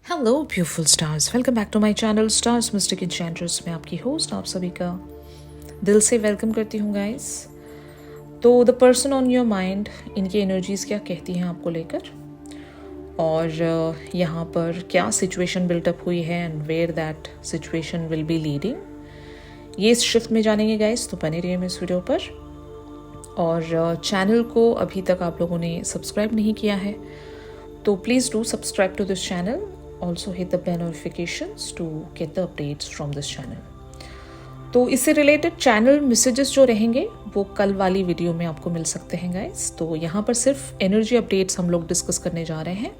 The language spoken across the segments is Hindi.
Hello beautiful stars, welcome back to my channel stars mystic enchantress. मैं आपकी होस्ट आप सभी का दिल से वेलकम करती हूँ गाइस। तो the person on your mind, इनकी एनर्जीज़ क्या कहती हैं आपको लेकर, और यहाँ पर क्या सिचुएशन बिल्टअप हुई है and where that situation will be leading, ये इस शिफ्ट में जानेंगे गाइस। तो बने रहिए इस वीडियो पर। और चैनल को अभी तक आप लोगों ने सब्सक्राइब नहीं किया है तो please do subscribe to this channel. Also hit the bell notifications to get the updates from this channel. तो इससे रिलेटेड चैनल मैसेजेस जो रहेंगे वो कल वाली वीडियो में आपको मिल सकते हैं गाइस. तो यहाँ पर सिर्फ एनर्जी अपडेट्स हम लोग डिस्कस करने जा रहे हैं,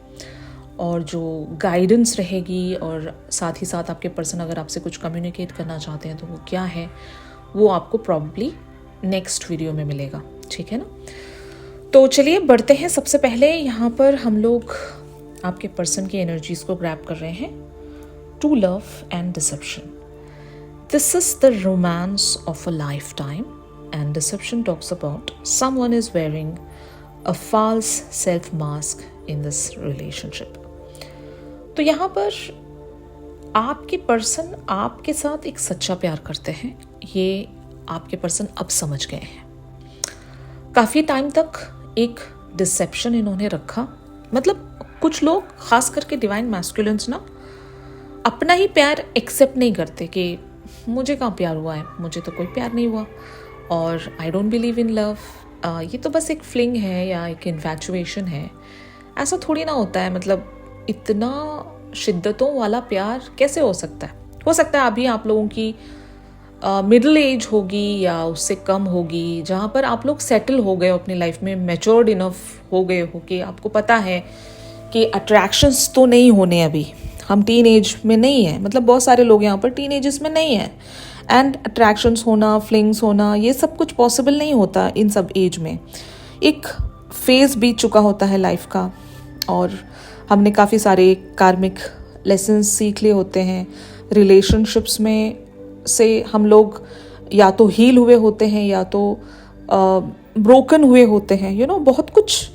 और जो गाइडेंस रहेगी और साथ ही साथ आपके पर्सन अगर आपसे कुछ कम्युनिकेट करना चाहते हैं तो वो क्या है वो आपको प्रॉब्ली नेक्स्ट वीडियो में मिलेगा. ठीक है ना. तो चलिए बढ़ते हैं. सबसे पहले यहाँ पर हम लोग आपके पर्सन की एनर्जीज को ग्रैब कर रहे हैं. True love and deception. This is the romance of a life time and deception talks about someone is wearing a false self mask in this relationship. तो यहाँ पर आपके पर्सन आपके साथ एक सच्चा प्यार करते हैं. ये आपके पर्सन अब समझ गए हैं. काफ़ी टाइम तक एक डिसेप्शन इन्होंने रखा. मतलब कुछ लोग खास करके डिवाइन मैस्कुलिन्स ना अपना ही प्यार एक्सेप्ट नहीं करते कि मुझे कहाँ प्यार हुआ है, मुझे तो कोई प्यार नहीं हुआ, और I don't believe in love, ये तो बस एक फ्लिंग है या एक इन्फैचुएशन है. ऐसा थोड़ी ना होता है. मतलब इतना शिद्दतों वाला प्यार कैसे हो सकता है. हो सकता है अभी आप लोगों की मिडिल एज होगी या उससे कम होगी, जहाँ पर आप लोग सेटल हो गए हो अपनी लाइफ में, मैच्योर्ड इनफ हो गए हो कि आपको पता है कि अट्रैक्शंस तो नहीं होने. अभी हम टीन एज में नहीं है. मतलब बहुत सारे लोग यहाँ पर टीन एजेस में नहीं है, एंड अट्रैक्शंस होना, फ्लिंग्स होना, ये सब कुछ पॉसिबल नहीं होता इन सब एज में. एक फेज बीत चुका होता है लाइफ का, और हमने काफ़ी सारे कार्मिक लेसन्स सीख लिए होते हैं. रिलेशनशिप्स में से हम लोग या तो हील हुए होते हैं या तो ब्रोकन हुए होते हैं. बहुत कुछ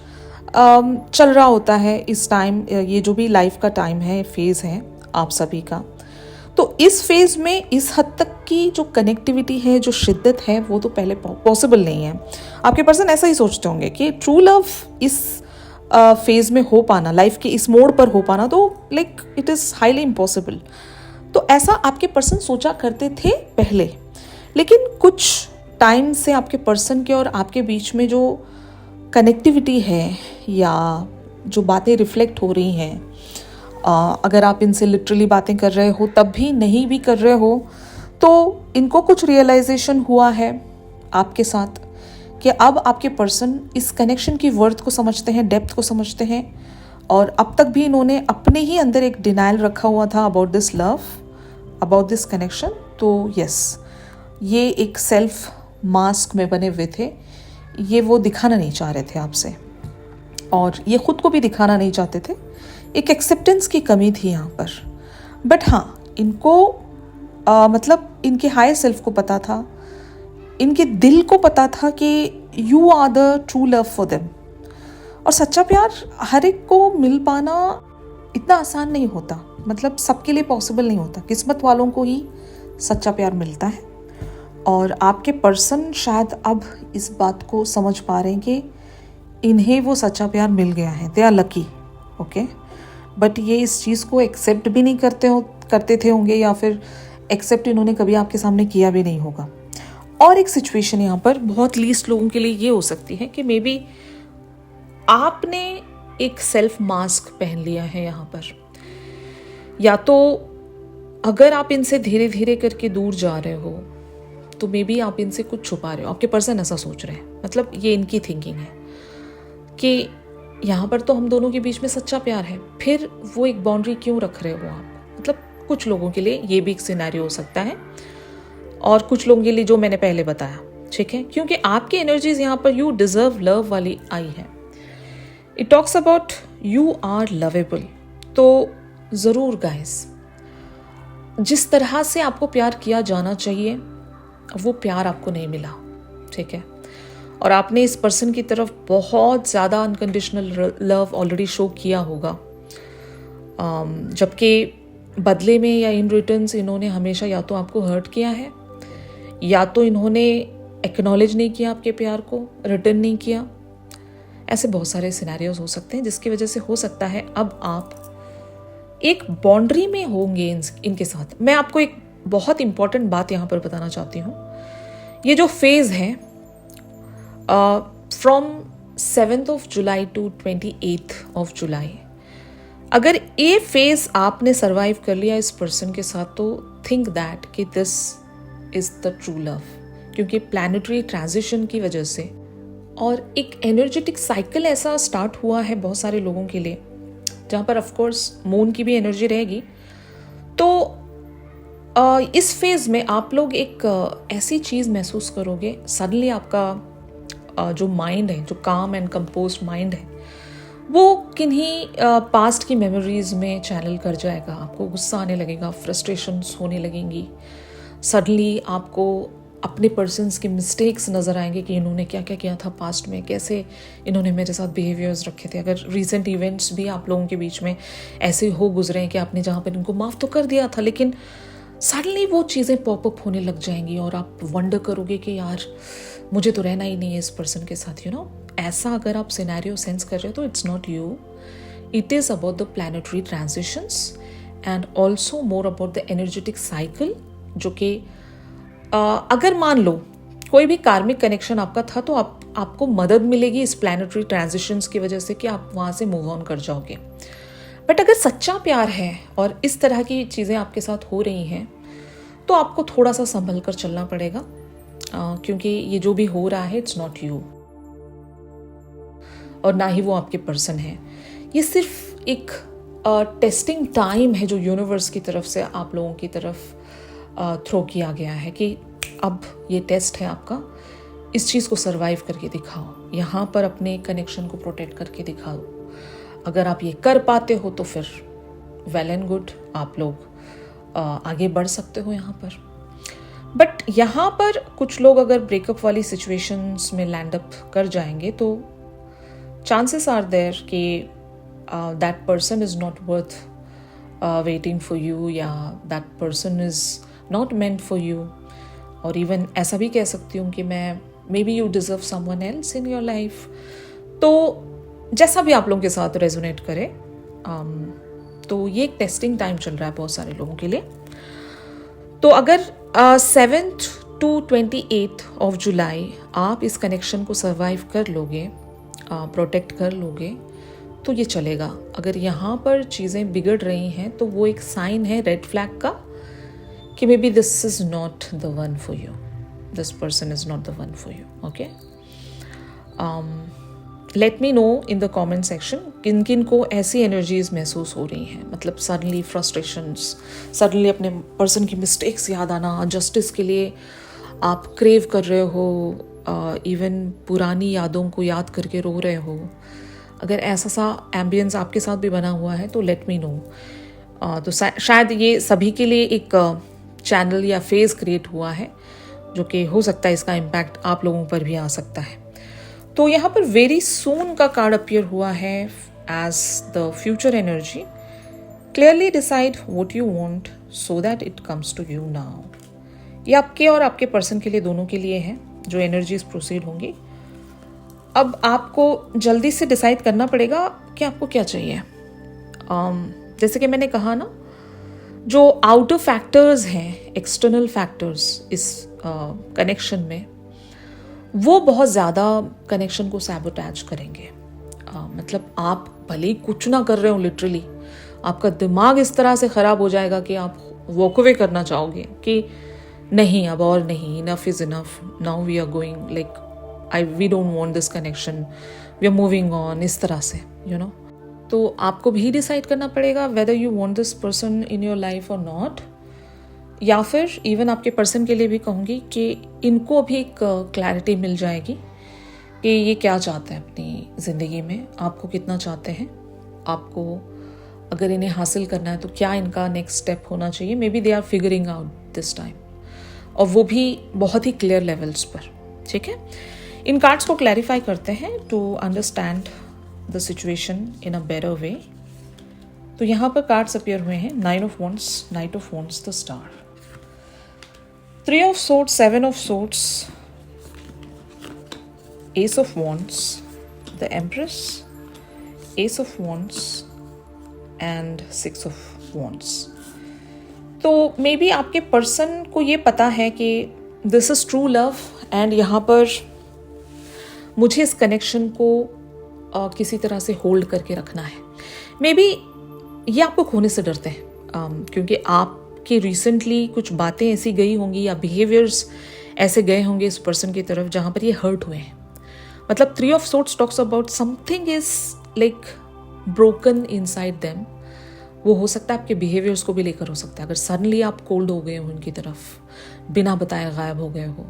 चल रहा होता है इस टाइम. ये जो भी लाइफ का टाइम है, फेज़ है आप सभी का. तो इस फेज़ में इस हद तक की जो कनेक्टिविटी है, जो शिद्दत है, वो तो पहले पॉसिबल नहीं है. आपके पर्सन ऐसा ही सोचते होंगे कि ट्रू लव इस फेज़ में हो पाना, लाइफ के इस मोड़ पर हो पाना, तो like it is highly impossible. तो ऐसा आपके पर्सन सोचा करते थे पहले. लेकिन कुछ टाइम से आपके पर्सन के और आपके बीच में जो कनेक्टिविटी है या जो बातें रिफ्लेक्ट हो रही हैं, अगर आप इनसे लिटरली बातें कर रहे हो तब भी नहीं भी कर रहे हो, तो इनको कुछ रियलाइजेशन हुआ है आपके साथ कि अब आपके पर्सन इस कनेक्शन की वर्थ को समझते हैं, डेप्थ को समझते हैं. और अब तक भी इन्होंने अपने ही अंदर एक डिनाइल रखा हुआ था about this love, about this connection. तो यस, ये एक सेल्फ मास्क में बने हुए थे. ये वो दिखाना नहीं चाह रहे थे आपसे, और ये खुद को भी दिखाना नहीं चाहते थे. एक एक्सेप्टेंस की कमी थी यहाँ पर. बट हाँ, इनको मतलब इनके हायर सेल्फ को पता था, इनके दिल को पता था कि you are the true love for them. और सच्चा प्यार हर एक को मिल पाना इतना आसान नहीं होता. मतलब सबके लिए पॉसिबल नहीं होता. किस्मत वालों को ही सच्चा प्यार मिलता है. और आपके पर्सन शायद अब इस बात को समझ पा रहे हैं कि इन्हें वो सच्चा प्यार मिल गया है. They are lucky. Okay. But ये इस चीज़ को एक्सेप्ट भी नहीं करते थे होंगे, या फिर एक्सेप्ट इन्होंने कभी आपके सामने किया भी नहीं होगा. और एक सिचुएशन यहाँ पर बहुत लीस्ट लोगों के लिए ये हो सकती है कि मे बी आपने एक सेल्फ मास्क पहन लिया है यहाँ पर, या तो अगर आप इनसे धीरे धीरे करके दूर जा रहे हो तो मे बी आप इनसे कुछ छुपा रहे हो. आपके पर्सन ऐसा सोच रहे हैं. मतलब ये इनकी थिंकिंग है कि यहाँ पर तो हम दोनों के बीच में सच्चा प्यार है, फिर वो एक बाउंड्री क्यों रख रहे हो आप. मतलब कुछ लोगों के लिए ये भी एक सिनेरियो हो सकता है, और कुछ लोगों के लिए जो मैंने पहले बताया. ठीक है. क्योंकि आपकी एनर्जीज यहाँ पर यू डिजर्व लव वाली आई है. It talks about you are lovable. तो ज़रूर गाइस, जिस तरह से आपको प्यार किया जाना चाहिए वो प्यार आपको नहीं मिला. ठीक है. और आपने इस पर्सन की तरफ बहुत ज़्यादा अनकंडीशनल लव ऑलरेडी शो किया होगा. जबकि बदले में या इन रिटर्न्स इन्होंने हमेशा या तो आपको हर्ट किया है, या तो इन्होंने एक्नॉलेज नहीं किया आपके प्यार को, रिटर्न नहीं किया। ऐसे बहुत सारे सिनेरियोज हो सकते हैं जिसकी वजह से हो सकता है अब आप एक बाउंड्री में होंगे इनके साथ। मैं आपको एक बहुत इंपॉर्टेंट बात यहाँ पर बताना चाहती हूँ। ये जो फेज है from 7th of July to 28th of July, अगर ये फेज आपने सरवाइव कर लिया इस पर्सन के साथ तो थिंक दैट कि this is the true love, क्योंकि प्लैनेटरी ट्रांजिशन की वजह से और एक एनर्जेटिक साइकिल ऐसा स्टार्ट हुआ है बहुत सारे लोगों के लिए, जहाँ पर ऑफ कोर्स मून की भी एनर्जी रहेगी। तो इस फेज में आप लोग एक ऐसी चीज़ महसूस करोगे, सडनली आपका जो माइंड है, जो काम एंड कंपोज्ड माइंड है, वो किन्हीं पास्ट की मेमोरीज में चैनल कर जाएगा। आपको गुस्सा आने लगेगा, फ्रस्ट्रेशंस होने लगेंगी, सडनली आपको अपने पर्सन्स के मिस्टेक्स नज़र आएंगे कि इन्होंने क्या क्या किया था पास्ट में, कैसे इन्होंने मेरे साथ बिहेवियर्स रखे थे। अगर रीसेंट इवेंट्स भी आप लोगों के बीच में ऐसे हो गुजरे हैं कि आपने जहाँ पर इनको माफ़ तो कर दिया था, लेकिन सडनली वो चीज़ें पॉपअप होने लग जाएंगी और आप वंडर करोगे कि यार मुझे तो रहना ही नहीं है इस पर्सन के साथ, यू नो। ऐसा अगर आप सिनेरियो सेंस कर रहे हो तो it's not you, it is about the planetary transitions and also more about the energetic cycle, जो कि अगर मान लो कोई भी कार्मिक कनेक्शन आपका था तो आपको मदद मिलेगी इस प्लैनेटरी ट्रांजिशंस की वजह से कि आप वहाँ से मूव ऑन कर जाओगे। बट अगर सच्चा प्यार है और इस तरह की चीज़ें आपके साथ हो रही हैं तो आपको थोड़ा सा संभल कर चलना पड़ेगा, क्योंकि ये जो भी हो रहा है इट्स नॉट यू और ना ही वो आपके पर्सन है। ये सिर्फ एक टेस्टिंग टाइम है जो यूनिवर्स की तरफ से आप लोगों की तरफ थ्रो किया गया है कि अब ये टेस्ट है आपका, इस चीज़ को सरवाइव करके दिखाओ, यहाँ पर अपने कनेक्शन को प्रोटेक्ट करके दिखाओ। अगर आप ये कर पाते हो तो फिर वेल एंड गुड, आप लोग आगे बढ़ सकते हो यहाँ पर। बट यहाँ पर कुछ लोग अगर ब्रेकअप वाली सिचुएशंस में लैंड अप कर जाएंगे तो चांसेस आर देयर कि that person is not worth waiting for you, या that person is not meant for you. और इवन ऐसा भी कह सकती हूँ कि maybe you deserve someone else in your life. तो जैसा भी आप लोगों के साथ रेजोनेट करे, तो ये एक टेस्टिंग टाइम चल रहा है बहुत सारे लोगों के लिए। तो अगर 7th to 28th of July आप इस कनेक्शन को सर्वाइव कर लोगे, प्रोटेक्ट कर लोगे तो ये चलेगा। अगर यहाँ पर चीज़ें बिगड़ रही हैं तो वो एक साइन है रेड फ्लैग का कि may be this is not the one for you, this person is not the one for you. Okay, let me know in the comment section किन किन को ऐसी एनर्जीज महसूस हो रही हैं, मतलब सडनली फ्रस्ट्रेशंस, सडनली अपने पर्सन की मिस्टेक्स याद आना, जस्टिस के लिए आप क्रेव कर रहे हो, इवन पुरानी यादों को याद करके रो रहे हो। अगर ऐसा सा एम्बियंस आपके साथ भी बना हुआ है तो लेट मी नो। तो शायद ये सभी के लिए एक चैनल या फेज क्रिएट हुआ है, जो कि हो सकता है इसका इम्पैक्ट आप लोगों पर भी आ सकता है। तो यहाँ पर वेरी सून का कार्ड अपीयर हुआ है as the future energy. Clearly decide what you want so that it comes to you now. ये आपके और आपके पर्सन के लिए, दोनों के लिए है जो एनर्जीज प्रोसीड होंगी। अब आपको जल्दी से डिसाइड करना पड़ेगा कि आपको क्या चाहिए। जैसे कि मैंने कहा ना, जो आउटर फैक्टर्स हैं, एक्सटर्नल फैक्टर्स इस कनेक्शन में, वो बहुत ज़्यादा कनेक्शन को सैबोटैज करेंगे। मतलब आप भले ही कुछ ना कर रहे हो, लिटरली आपका दिमाग इस तरह से ख़राब हो जाएगा कि आप वॉक अवे करना चाहोगे कि नहीं, अब और नहीं, enough is enough, now we are going, like we don't want this connection, we are moving on, इस तरह से, यू नो। तो आपको भी डिसाइड करना पड़ेगा whether you want this person in your life और नॉट। या फिर इवन आपके पर्सन के लिए भी कहूँगी कि इनको भी एक क्लैरिटी मिल जाएगी कि ये क्या चाहते हैं अपनी ज़िंदगी में, आपको कितना चाहते हैं, आपको अगर इन्हें हासिल करना है तो क्या इनका नेक्स्ट स्टेप होना चाहिए। Maybe they are figuring out this time, और वो भी बहुत ही क्लियर लेवल्स पर। ठीक है, इन कार्ड्स को क्लैरिफाई करते हैं to understand the situation in a better way. तो यहाँ पर कार्ड्स अपीयर हुए हैं, 9 of wands, knight of wands, the star, 3 of swords, 7 of swords, ace of wands, the empress, ace of wands and 6 of wands. तो मे बी आपके पर्सन को ये पता है कि this is true love and यहाँ पर मुझे इस कनेक्शन को किसी तरह से होल्ड करके रखना है। मे बी ये आपको खोने से डरते हैं क्योंकि आपकी रिसेंटली कुछ बातें ऐसी गई होंगी या बिहेवियर्स ऐसे गए होंगे इस पर्सन की तरफ जहाँ पर ये हर्ट हुए हैं। मतलब 3 of swords talks about something is like broken inside them. वो हो सकता है आपके बिहेवियर्स को भी लेकर हो सकता है। अगर सडनली आप कोल्ड हो गए हो उनकी तरफ, बिना बताए गायब हो गए हो,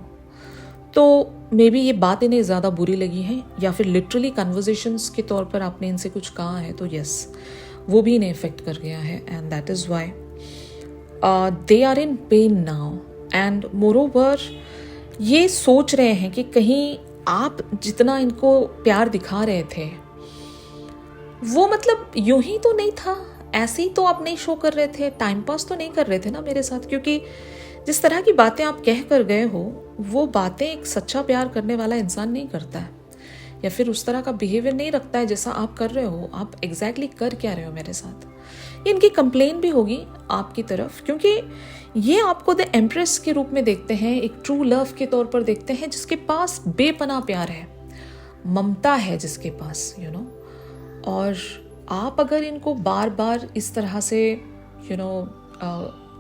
तो मे बी ये बात इन्हें ज़्यादा बुरी लगी है या फिर लिटरली कन्वर्जेशंस के तौर पर आपने इनसे कुछ कहा है तो यस वो भी इन्हें इफेक्ट कर गया है and that is why they are in pain now. And moreover ये सोच रहे हैं कि कहीं आप जितना इनको प्यार दिखा रहे थे वो मतलब यूं ही तो नहीं था, ऐसे ही तो आप नहीं शो कर रहे थे, टाइम पास तो नहीं कर रहे थे ना मेरे साथ। क्योंकि जिस तरह की बातें आप कह कर गए हो वो बातें एक सच्चा प्यार करने वाला इंसान नहीं करता है या फिर उस तरह का बिहेवियर नहीं रखता है जैसा आप कर रहे हो। आप एग्जैक्टली कर क्या रहे हो मेरे साथ। इनकी कंप्लेन भी होगी आपकी तरफ क्योंकि ये आपको द एम्प्रेस के रूप में देखते हैं, एक ट्रू लव के तौर पर देखते हैं जिसके पास बेपनाह प्यार है, ममता है जिसके पास यू नो। और आप अगर इनको बार बार इस तरह से यू नो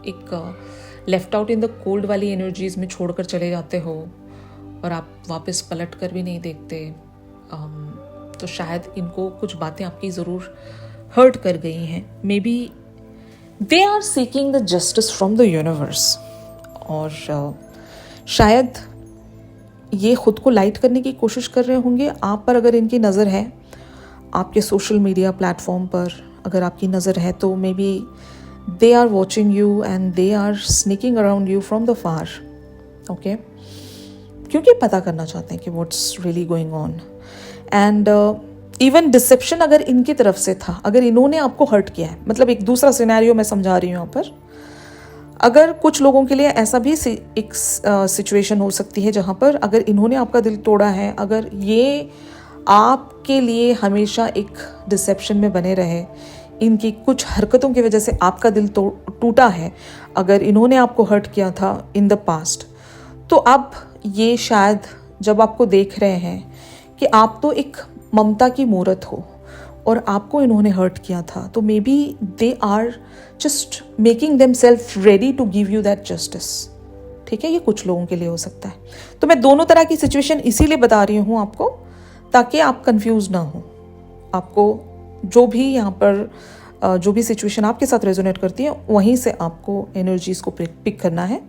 एक left out in the cold वाली एनर्जीज में छोड़कर चले जाते हो और आप वापस पलट कर भी नहीं देखते, तो शायद इनको कुछ बातें आपकी ज़रूर हर्ट कर गई हैं। Maybe they are seeking the justice from the universe और शायद ये खुद को लाइट करने की कोशिश कर रहे होंगे आप पर। अगर इनकी नज़र है आपके सोशल मीडिया प्लेटफॉर्म पर, अगर आपकी नज़र है तो maybe they are watching you and they are sneaking around you from the far, okay, क्योंकि पता करना चाहते हैं कि what's really going on. And even deception अगर इनकी तरफ से था, अगर इन्होंने आपको हर्ट किया है, मतलब एक दूसरा सिनेरियो मैं समझा रही हूँ यहाँ पर, अगर कुछ लोगों के लिए ऐसा भी एक सिचुएशन हो सकती है जहाँ पर अगर इन्होंने आपका दिल तोड़ा है, अगर ये आपके लिए हमेशा एक डिसेप्शन में बने रहे, इनकी कुछ हरकतों की वजह से आपका दिल टूटा है, अगर इन्होंने आपको हर्ट किया था इन द पास्ट, तो अब ये शायद जब आपको देख रहे हैं कि आप तो एक ममता की मूरत हो और आपको इन्होंने हर्ट किया था, तो maybe they are just making them self ready to give you that justice. ठीक है, ये कुछ लोगों के लिए हो सकता है। तो मैं दोनों तरह की सिचुएशन इसीलिए बता रही हूँ आपको ताकि आप कंफ्यूज ना हो। आपको जो भी यहाँ पर जो भी सिचुएशन आपके साथ रेजोनेट करती है वहीं से आपको एनर्जीज को पिक करना है।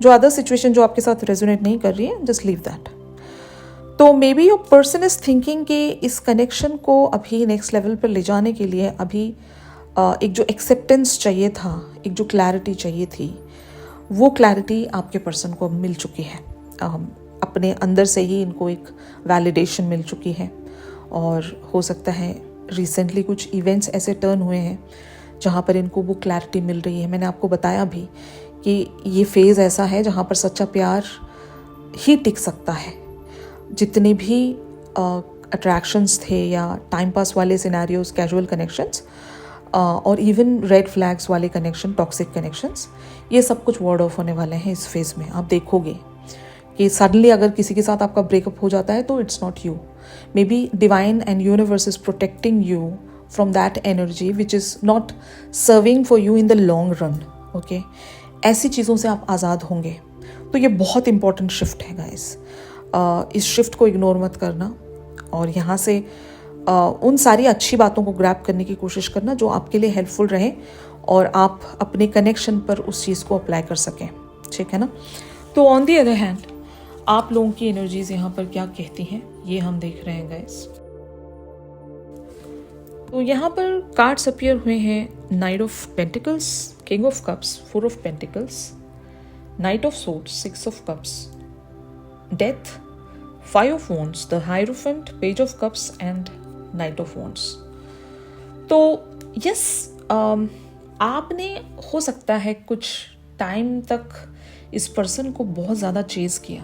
जो अदर सिचुएशन जो आपके साथ रेजोनेट नहीं कर रही है, जस्ट लीव दैट। तो maybe your person is thinking कि इस कनेक्शन को अभी नेक्स्ट लेवल पर ले जाने के लिए अभी एक जो एक्सेप्टेंस चाहिए था, एक जो क्लैरिटी चाहिए थी, वो क्लैरिटी आपके पर्सन को मिल चुकी है। अपने अंदर से ही इनको एक वैलिडेशन मिल चुकी है और हो सकता है रिसेंटली कुछ इवेंट्स ऐसे टर्न हुए हैं जहाँ पर इनको वो क्लैरिटी मिल रही है। मैंने आपको बताया भी कि ये फेज़ ऐसा है जहाँ पर सच्चा प्यार ही टिक सकता है। जितने भी अट्रैक्शंस थे या टाइम पास वाले सिनेरियोज, कैजुअल कनेक्शंस और इवन रेड फ्लैग्स वाले कनेक्शन, टॉक्सिक कनेक्शंस, ये सब कुछ वर्ड ऑफ होने वाले हैं इस फेज़ में। आप देखोगे कि सडनली अगर किसी के साथ आपका ब्रेकअप हो जाता है तो it's not you, may be divine and universe is protecting you from that energy which is not serving for you in the long run. Okay, ऐसी चीज़ों से आप आज़ाद होंगे। तो ये बहुत इंपॉर्टेंट शिफ्ट है गाइस। इस शिफ्ट को इग्नोर मत करना और यहाँ से उन सारी अच्छी बातों को ग्रैब करने की कोशिश करना जो आपके लिए हेल्पफुल रहे और आप अपने कनेक्शन पर उस चीज़ को अप्लाई कर सकें। ठीक है ना। तो ऑन दी अदर हैंड आप लोगों की एनर्जीज यहाँ पर क्या कहती हैं ये हम देख रहे हैं गाइस। तो यहाँ पर कार्ड्स अपीयर हुए हैं night of pentacles, king of cups, 4 of pentacles, night of swords, 6 of cups, death, 5 of wands, the hierophant, page of cups and night of wands. तो यस, आपने हो सकता है कुछ टाइम तक इस पर्सन को बहुत ज़्यादा चेज किया।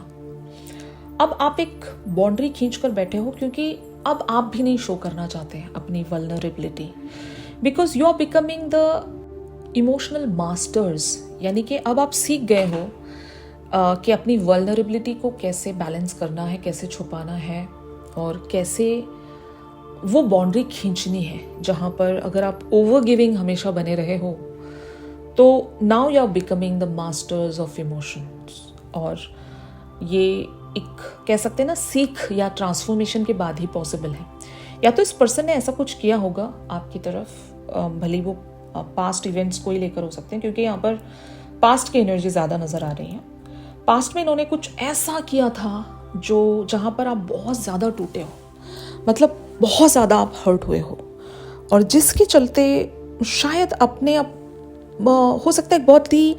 अब आप एक बाउंड्री खींच कर बैठे हो क्योंकि अब आप भी नहीं शो करना चाहते हैं अपनी vulnerability, because you are becoming the emotional masters. यानी कि अब आप सीख गए हो कि अपनी वल्नरेबिलिटी को कैसे बैलेंस करना है, कैसे छुपाना है और कैसे वो बाउंड्री खींचनी है, जहाँ पर अगर आप ओवर गिविंग हमेशा बने रहे हो तो now you are becoming the masters of emotions. और ये एक कह सकते हैं ना सीख या ट्रांसफॉर्मेशन के बाद ही पॉसिबल है। या तो इस पर्सन ने ऐसा कुछ किया होगा आपकी तरफ, भले वो पास्ट इवेंट्स को ही लेकर हो सकते हैं क्योंकि यहाँ पर पास्ट की एनर्जी ज़्यादा नज़र आ रही है। पास्ट में इन्होंने कुछ ऐसा किया था जो जहाँ पर आप बहुत ज़्यादा टूटे हो, मतलब बहुत ज़्यादा आप हर्ट हुए हो, और जिसके चलते शायद अपने हो सकता है बहुत ही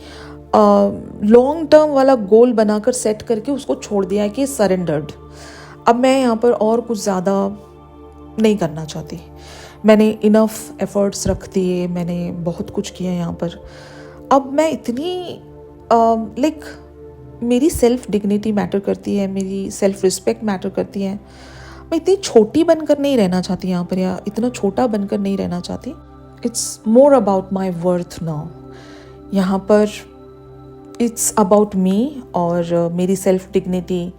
लॉन्ग टर्म वाला गोल बनाकर सेट करके उसको छोड़ दिया है कि सरेंडर्ड, अब मैं यहाँ पर और कुछ ज़्यादा नहीं करना चाहती, मैंने इनफ एफर्ट्स रख दिए, मैंने बहुत कुछ किया यहाँ पर, अब मैं इतनी लाइक मेरी सेल्फ डिग्निटी मैटर करती है, मेरी सेल्फ रिस्पेक्ट मैटर करती है, मैं इतनी छोटी बनकर नहीं रहना चाहती यहाँ पर, या इतना छोटा बनकर नहीं रहना चाहती। It's more about my worth now. यहाँ पर इट्स अबाउट मी और मेरी सेल्फ डिग्निटी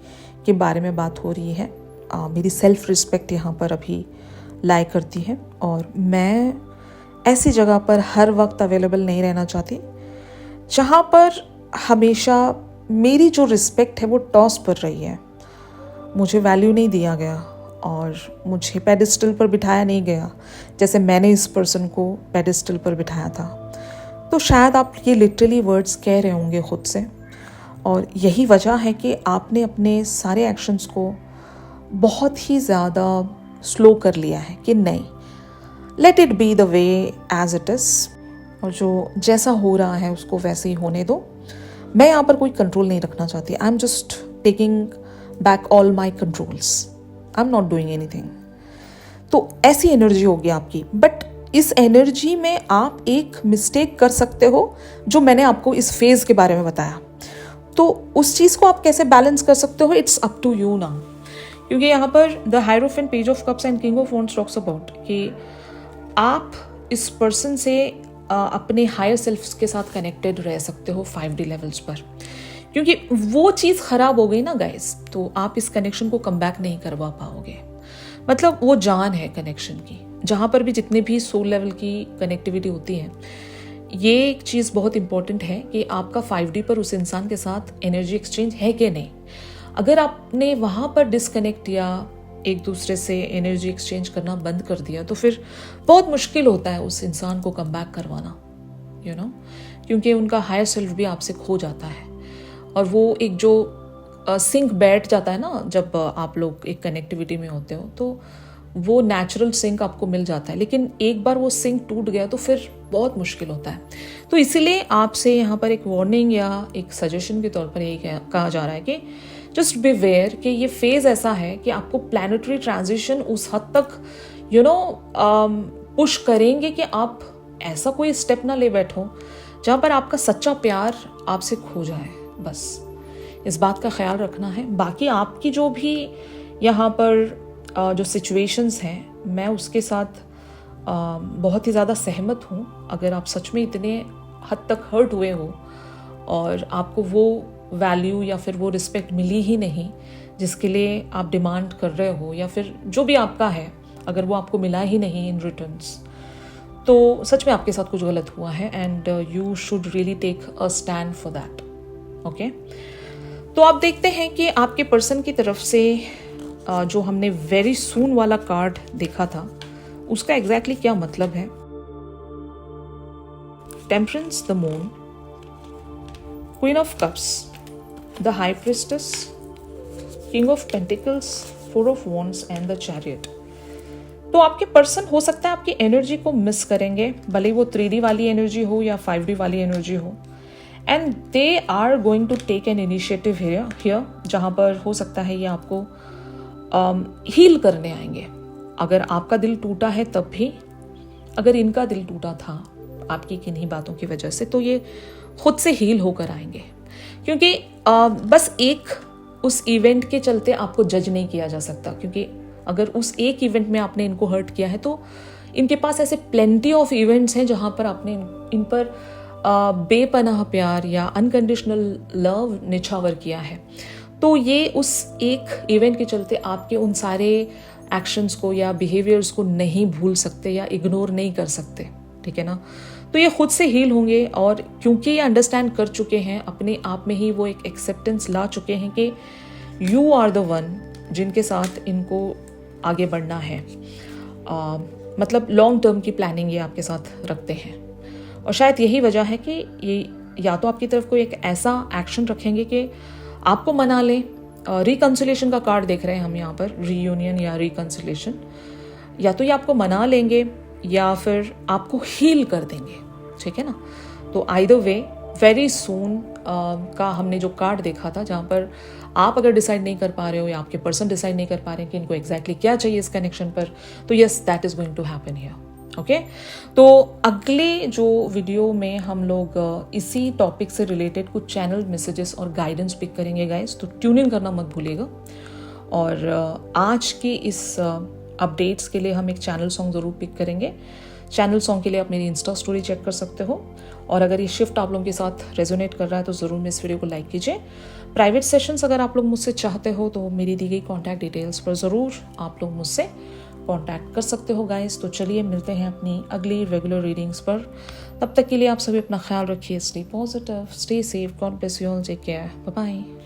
के बारे में बात हो रही है। मेरी सेल्फ रिस्पेक्ट यहाँ पर अभी लाई करती है और मैं ऐसी जगह पर हर वक्त अवेलेबल नहीं रहना चाहती जहाँ पर हमेशा मेरी जो रिस्पेक्ट है वो टॉस पर रही है, मुझे वैल्यू नहीं दिया गया और मुझे पेडिस्टल पर बिठाया नहीं गया जैसे मैंने इस पर्सन को पेडिस्टल पर बिठाया था। तो शायद आप ये लिटरली वर्ड्स कह रहे होंगे खुद से, और यही वजह है कि आपने अपने सारे एक्शंस को बहुत ही ज़्यादा स्लो कर लिया है कि नहीं, let it be the way as it is, और जो जैसा हो रहा है उसको वैसे ही होने दो। मैं यहाँ पर कोई कंट्रोल नहीं रखना चाहती। I am just taking back all my controls, I am not doing anything. तो ऐसी एनर्जी होगी आपकी, बट इस एनर्जी में आप एक मिस्टेक कर सकते हो जो मैंने आपको इस फेज के बारे में बताया। तो उस चीज़ को आप कैसे बैलेंस कर सकते हो, it's up to you now. क्योंकि यहाँ पर the hierophant, page of cups and king of wands talks about कि आप इस पर्सन से अपने हायर सेल्फ के साथ कनेक्टेड रह सकते हो 5D लेवल्स पर, क्योंकि वो चीज़ ख़राब हो गई ना गाइस, तो आप इस कनेक्शन को कम बैक नहीं करवा पाओगे। मतलब वो जान है कनेक्शन की, जहाँ पर भी जितने भी सोल लेवल की कनेक्टिविटी होती है, ये एक चीज़ बहुत इंपॉर्टेंट है कि आपका 5D पर उस इंसान के साथ एनर्जी एक्सचेंज है कि नहीं। अगर आपने वहाँ पर डिसकनेक्ट या एक दूसरे से एनर्जी एक्सचेंज करना बंद कर दिया तो फिर बहुत मुश्किल होता है उस इंसान को कम बैक करवाना, यू नो, क्योंकि उनका हायर सेल्फ भी आपसे खो जाता है और वो एक जो सिंक बैठ जाता है ना, जब आप लोग एक कनेक्टिविटी में होते हो तो वो नेचुरल सिंक आपको मिल जाता है, लेकिन एक बार वो सिंक टूट गया तो फिर बहुत मुश्किल होता है। तो इसीलिए आपसे यहाँ पर एक वार्निंग या एक सजेशन के तौर पर यही कहा जा रहा है कि जस्ट बी वेयर कि ये फेज ऐसा है कि आपको प्लैनेटरी ट्रांजिशन उस हद तक पुश करेंगे कि आप ऐसा कोई स्टेप ना ले बैठो जहाँ पर आपका सच्चा प्यार आपसे खो जाए। बस इस बात का ख्याल रखना है। बाकी आपकी जो भी यहाँ पर जो सिचुएशंस हैं, मैं उसके साथ बहुत ही ज़्यादा सहमत हूँ। अगर आप सच में इतने हद तक हर्ट हुए हो और आपको वो वैल्यू या फिर वो रिस्पेक्ट मिली ही नहीं जिसके लिए आप डिमांड कर रहे हो, या फिर जो भी आपका है अगर वो आपको मिला ही नहीं इन रिटर्न्स, तो सच में आपके साथ कुछ गलत हुआ है and you should really take a stand for that. Okay, तो आप देखते हैं कि आपके पर्सन की तरफ से जो हमने वेरी सून वाला कार्ड देखा था उसका एग्जैक्टली क्या मतलब है। Temperance, the moon, queen of cups, the high priestess, king of pentacles, 4 of wands and the chariot. तो आपके पर्सन हो सकता है आपकी एनर्जी को मिस करेंगे, भले वो 3D वाली एनर्जी हो या 5D वाली एनर्जी हो, and they are going to take an initiative here, जहाँ पर हो सकता है ये आपको हील करने आएंगे। अगर आपका दिल टूटा है तब भी, अगर इनका दिल टूटा था आपकी किन्हीं बातों की वजह से, तो ये खुद से हील होकर आएंगे। क्योंकि बस एक उस इवेंट के चलते आपको जज नहीं किया जा सकता, क्योंकि अगर उस एक इवेंट में आपने इनको हर्ट किया है तो इनके पास ऐसे प्लेंटी ऑफ इवेंट्स हैं जहाँ पर आपने इन पर बेपनाह प्यार या अनकंडीशनल लव निछावर किया है। तो ये उस एक इवेंट के चलते आपके उन सारे एक्शंस को या बिहेवियर्स को नहीं भूल सकते या इग्नोर नहीं कर सकते, ठीक है ना। तो ये खुद से हील होंगे, और क्योंकि ये अंडरस्टैंड कर चुके हैं, अपने आप में ही वो एक एक्सेप्टेंस ला चुके हैं कि यू आर द वन जिनके साथ इनको आगे बढ़ना है। मतलब लॉन्ग टर्म की प्लानिंग ये आपके साथ रखते हैं, और शायद यही वजह है कि ये या तो आपकी तरफ कोई एक ऐसा एक्शन रखेंगे कि आपको मना लें। रिकंसिलेशन का कार्ड देख रहे हैं हम यहाँ पर, रीयूनियन या रिकंसिलेशन। या तो ये आपको मना लेंगे या फिर आपको हील कर देंगे, ठीक है ना। तो आइदर वे वेरी सून का हमने जो कार्ड देखा था, जहाँ पर आप अगर डिसाइड नहीं कर पा रहे हो या आपके पर्सन डिसाइड नहीं कर पा रहे हैं कि इनको एग्जैक्टली क्या चाहिए इस कनेक्शन पर, तो yes that is going to happen here. Okay, तो अगले जो वीडियो में हम लोग इसी टॉपिक से रिलेटेड कुछ चैनल मैसेजेस और गाइडेंस पिक करेंगे गाइस, तो ट्यून इन करना मत भूलिएगा। और आज की इस अपडेट्स के लिए हम एक चैनल सॉन्ग ज़रूर पिक करेंगे। चैनल सॉन्ग के लिए आप मेरी इंस्टा स्टोरी चेक कर सकते हो, और अगर ये शिफ्ट आप लोगों के साथ रेजोनेट कर रहा है तो ज़रूर मेरे इस वीडियो को लाइक कीजिए। प्राइवेट सेशंस अगर आप लोग मुझसे चाहते हो तो मेरी दी गई कॉन्टैक्ट डिटेल्स पर ज़रूर आप लोग मुझसे कांटेक्ट कर सकते हो गाइस। तो चलिए मिलते हैं अपनी अगली रेगुलर रीडिंग्स पर। तब तक के लिए आप सभी अपना ख्याल रखिए, stay positive, stay safe, God bless you all, take care, bye bye.